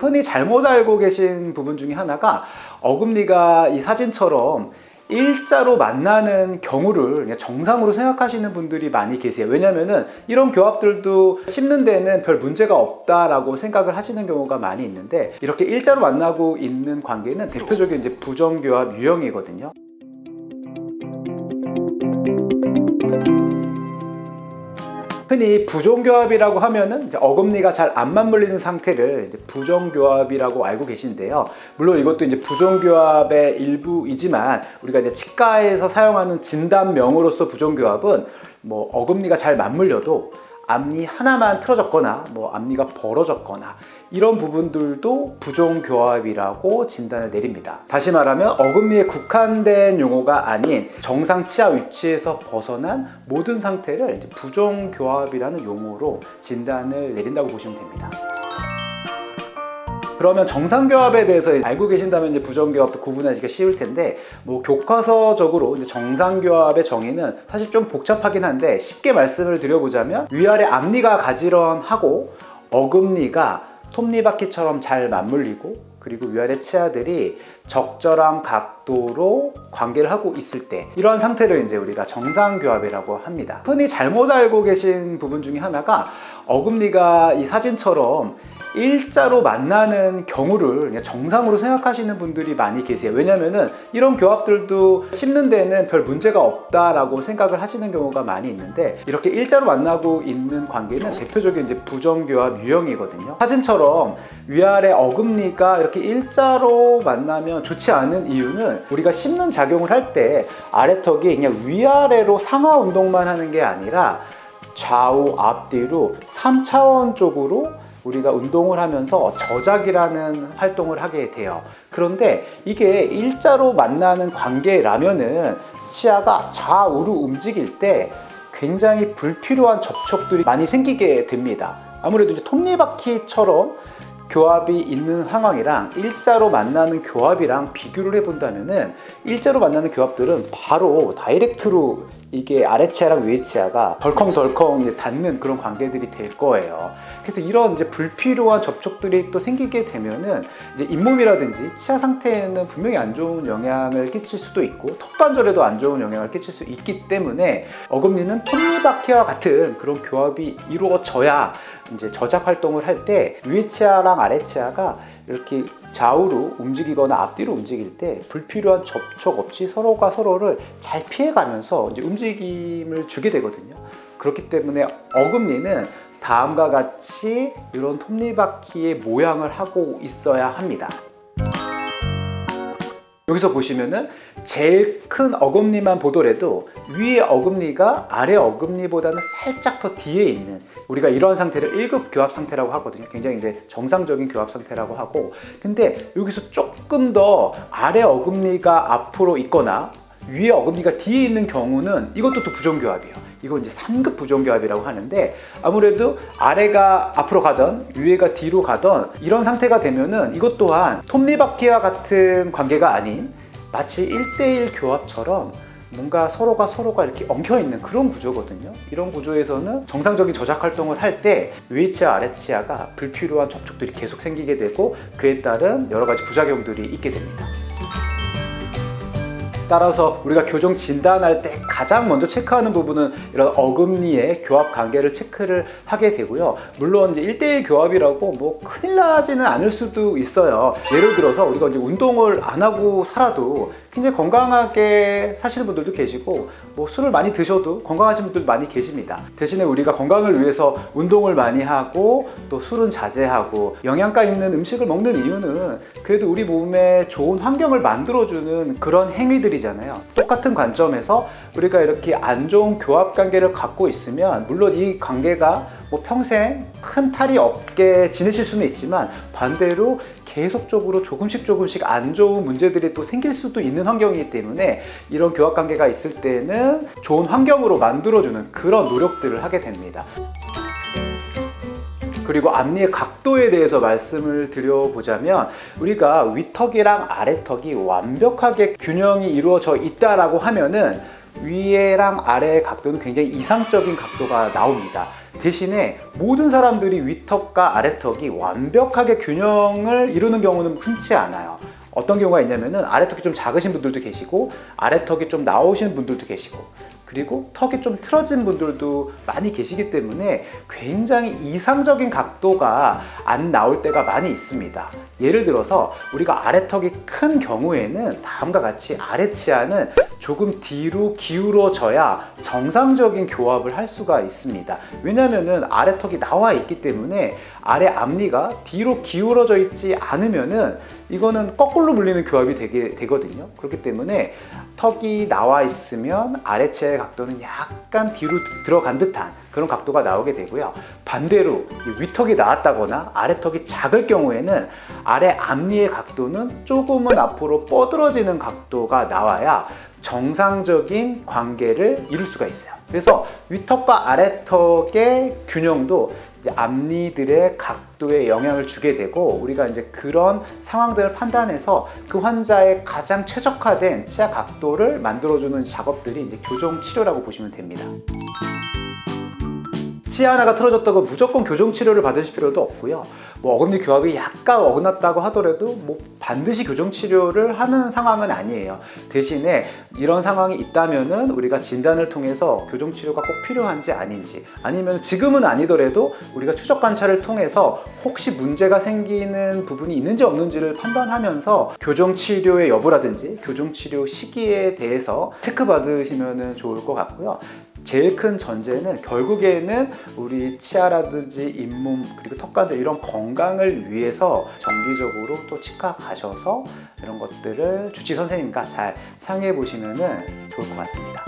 흔히 잘못 알고 계신 부분 중에 하나가 어금니가 이 사진처럼 일자로 만나는 경우를 그냥 정상으로 생각하시는 분들이 많이 계세요. 왜냐면은 이런 교합들도 씹는 데는 별 문제가 없다라고 생각을 하시는 경우가 많이 있는데, 이렇게 일자로 만나고 있는 관계는 대표적인 이제 부정교합 유형이거든요. 흔히 부정교합이라고 하면은 이제 어금니가 잘 안 맞물리는 상태를 이제 부정교합이라고 알고 계신데요. 물론 이것도 이제 부정교합의 일부이지만, 우리가 이제 치과에서 사용하는 진단명으로서 부정교합은 뭐 어금니가 잘 맞물려도 앞니 하나만 틀어졌거나 뭐 앞니가 벌어졌거나 이런 부분들도 부정교합이라고 진단을 내립니다. 다시 말하면 어금니에 국한된 용어가 아닌 정상 치아 위치에서 벗어난 모든 상태를 이제 부정교합이라는 용어로 진단을 내린다고 보시면 됩니다. 그러면 정상교합에 대해서 알고 계신다면 이제 부정교합도 구분하기가 쉬울 텐데, 뭐 교과서적으로 이제 정상교합의 정의는 사실 좀 복잡하긴 한데, 쉽게 말씀을 드려보자면 위아래 앞니가 가지런하고 어금니가 톱니바퀴처럼 잘 맞물리고, 그리고 위아래 치아들이 적절한 각도로 관계를 하고 있을 때, 이러한 상태를 이제 우리가 정상교합이라고 합니다. 흔히 잘못 알고 계신 부분 중에 하나가 어금니가 이 사진처럼 일자로 만나는 경우를 그냥 정상으로 생각하시는 분들이 많이 계세요. 왜냐면은 이런 교합들도 씹는 데는 별 문제가 없다라고 생각을 하시는 경우가 많이 있는데, 이렇게 일자로 만나고 있는 관계는 대표적인 이제 부정교합 유형이거든요. 사진처럼 위아래 어금니가 이렇게 일자로 만나면 좋지 않은 이유는, 우리가 씹는 작용을 할 때 아래턱이 그냥 위아래로 상하 운동만 하는 게 아니라 좌우 앞뒤로 3차원 쪽으로 우리가 운동을 하면서 저작이라는 활동을 하게 돼요. 그런데 이게 일자로 만나는 관계라면은 치아가 좌우로 움직일 때 굉장히 불필요한 접촉들이 많이 생기게 됩니다. 아무래도 이제 톱니바퀴처럼 교합이 있는 상황이랑 일자로 만나는 교합이랑 비교를 해본다면은, 일자로 만나는 교합들은 바로 다이렉트로 이게 아래 치아랑 위에 치아가 덜컹덜컹 닿는 그런 관계들이 될 거예요. 그래서 이런 이제 불필요한 접촉들이 또 생기게 되면은 이제 잇몸이라든지 치아 상태에는 분명히 안 좋은 영향을 끼칠 수도 있고, 턱관절에도 안 좋은 영향을 끼칠 수 있기 때문에 어금니는 톱니바퀴와 같은 그런 교합이 이루어져야 이제 저작 활동을 할 때 위에 치아랑 아래 치아가 이렇게 좌우로 움직이거나 앞뒤로 움직일 때 불필요한 접촉 없이 서로가 서로를 잘 피해가면서 이제 움직임을 주게 되거든요. 그렇기 때문에 어금니는 다음과 같이 이런 톱니바퀴의 모양을 하고 있어야 합니다. 여기서 보시면은 제일 큰 어금니만 보더라도 위에 어금니가 아래 어금니보다는 살짝 더 뒤에 있는, 우리가 이러한 상태를 1급 교합 상태라고 하거든요. 굉장히 이제 정상적인 교합 상태라고 하고, 근데 여기서 조금 더 아래 어금니가 앞으로 있거나 위에 어금니가 뒤에 있는 경우는 이것도 또 부정교합이에요. 이건 이제 3급 부정교합이라고 하는데, 아무래도 아래가 앞으로 가던 위에가 뒤로 가던 이런 상태가 되면은 이것 또한 톱니바퀴와 같은 관계가 아닌 마치 1대1 교합처럼 뭔가 서로가 이렇게 엉켜있는 그런 구조거든요. 이런 구조에서는 정상적인 저작 활동을 할 때 위에 치아, 아래 치아가 불필요한 접촉들이 계속 생기게 되고, 그에 따른 여러 가지 부작용들이 있게 됩니다. 따라서 우리가 교정 진단할 때 가장 먼저 체크하는 부분은 이런 어금니의 교합 관계를 체크를 하게 되고요. 물론 이제 1대1 교합이라고 뭐 큰일 나지는 않을 수도 있어요. 예를 들어서 우리가 이제 운동을 안 하고 살아도 굉장히 건강하게 사시는 분들도 계시고, 뭐 술을 많이 드셔도 건강하신 분들도 많이 계십니다. 대신에 우리가 건강을 위해서 운동을 많이 하고 또 술은 자제하고 영양가 있는 음식을 먹는 이유는 그래도 우리 몸에 좋은 환경을 만들어주는 그런 행위들이잖아요. 똑같은 관점에서 우리가 이렇게 안 좋은 교합 관계를 갖고 있으면, 물론 이 관계가 뭐 평생 큰 탈이 없게 지내실 수는 있지만, 반대로 계속적으로 조금씩 안 좋은 문제들이 또 생길 수도 있는 환경이기 때문에, 이런 교합 관계가 있을 때는 좋은 환경으로 만들어주는 그런 노력들을 하게 됩니다. 그리고 앞니의 각도에 대해서 말씀을 드려보자면, 우리가 윗턱이랑 아래턱이 완벽하게 균형이 이루어져 있다라고 하면은 위에랑 아래의 각도는 굉장히 이상적인 각도가 나옵니다. 대신에 모든 사람들이 위턱과 아래턱이 완벽하게 균형을 이루는 경우는 흔치 않아요. 어떤 경우가 있냐면은 아래턱이 좀 작으신 분들도 계시고 아래턱이 좀 나오신 분들도 계시고 그리고 턱이 좀 틀어진 분들도 많이 계시기 때문에 굉장히 이상적인 각도가 안 나올 때가 많이 있습니다. 예를 들어서 우리가 아래턱이 큰 경우에는 다음과 같이 아래 치아는 조금 뒤로 기울어져야 정상적인 교합을 할 수가 있습니다. 왜냐하면 아래턱이 나와 있기 때문에 아래 앞니가 뒤로 기울어져 있지 않으면은 이거는 거꾸로 물리는 교합이 되거든요. 그렇기 때문에 턱이 나와 있으면 아래 치아의 각도는 약간 뒤로 들어간 듯한 그런 각도가 나오게 되고요. 반대로 위턱이 나왔다거나 아래턱이 작을 경우에는 아래 앞니의 각도는 조금은 앞으로 뻗어지는 각도가 나와야 정상적인 관계를 이룰 수가 있어요. 그래서 위턱과 아래턱의 균형도 이제 앞니들의 각도에 영향을 주게 되고 우리가 이제 그런 상황들을 판단해서 그 환자의 가장 최적화된 치아 각도를 만들어주는 작업들이 이제 교정 치료라고 보시면 됩니다. 치아 하나가 틀어졌다고 무조건 교정 치료를 받으실 필요도 없고요. 뭐 어금니 교합이 약간 어긋났다고 하더라도 뭐 반드시 교정 치료를 하는 상황은 아니에요. 대신에 이런 상황이 있다면은 우리가 진단을 통해서 교정 치료가 꼭 필요한지 아닌지, 아니면 지금은 아니더라도 우리가 추적 관찰을 통해서 혹시 문제가 생기는 부분이 있는지 없는지를 판단하면서 교정 치료의 여부라든지 교정 치료 시기에 대해서 체크 받으시면 좋을 것 같고요. 제일 큰 전제는 결국에는 우리 치아라든지 잇몸 그리고 턱관절 이런 건강을 위해서 정기적으로 또 치과 가셔서 이런 것들을 주치 선생님과 잘 상의해 보시면 좋을 것 같습니다.